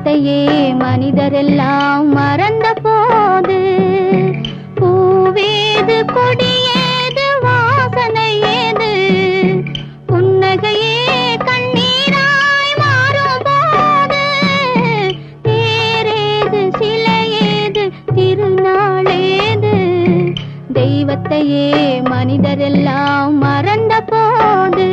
தெய்வத்தையே மனிதரெல்லாம் மறந்த போது பூவேது கொடியேது வாசனை ஏது புன்னகையே கண்ணீராய் மாறும் போது தேரேது சிலையேது திருநாளேது தெய்வத்தையே மனிதரெல்லாம் மறந்த போது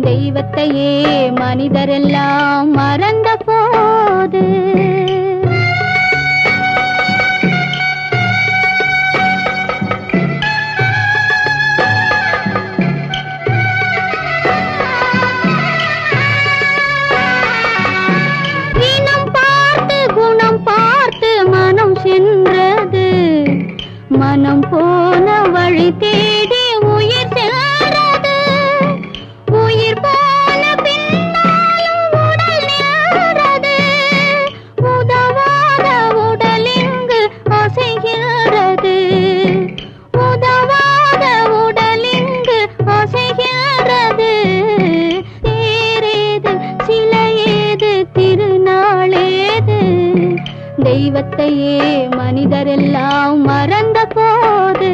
தெய்வத்தையே மனிதரெல்லாம் மறந்த போது இனம் பார்த்து குணம் பார்த்து மனம் சென்றது மனம் போன வழி தேடி உயிர் செல்றது உயிர் போன பின்னாலும் உடல் நின்றது உதவாத உடல் இங்கு அசைகிறது உதவாத உடல் இங்கு அசைகிறது தேரேது சிலையேது திருநாளேது தெய்வத்தையே மனிதரெல்லாம் மறந்த போது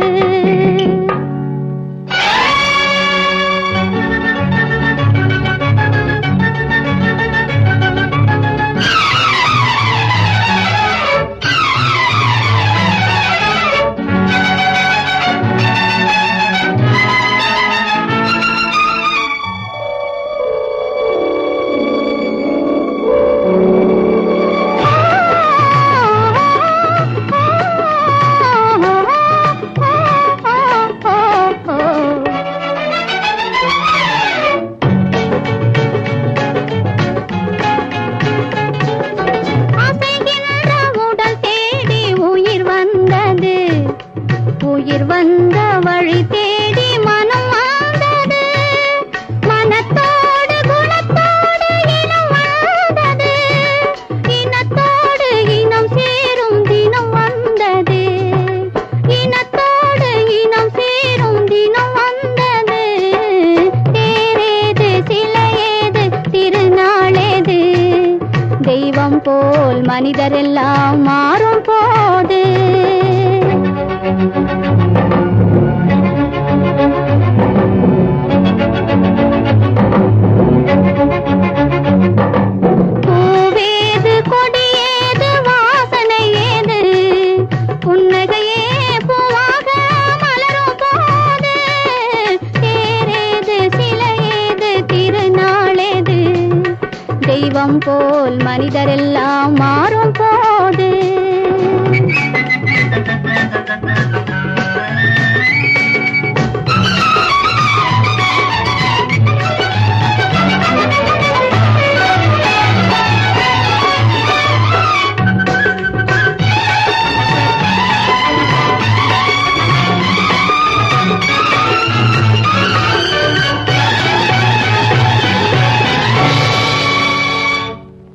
உயிர் வந்த வழி தேடி மனம் வந்தது மனத்தோடு குணத்தோடு இனம் வந்தது இனத்தோடு இனம் சேரும் தினம் வந்தது இனத்தோடு இனம் சேரும் தினம் வந்தது தேரேது சிலையேது திருநாளேது தெய்வம் போல் மனிதரெல்லாம் மாறும் போது பூவேது கொடியேது வாசனை ஏது புன்னகையே பூவாக மலரும் போது தேரேது சிலையேது திருநாளேது தெய்வம் போல் மனிதரெல்லாம் மாறும் போது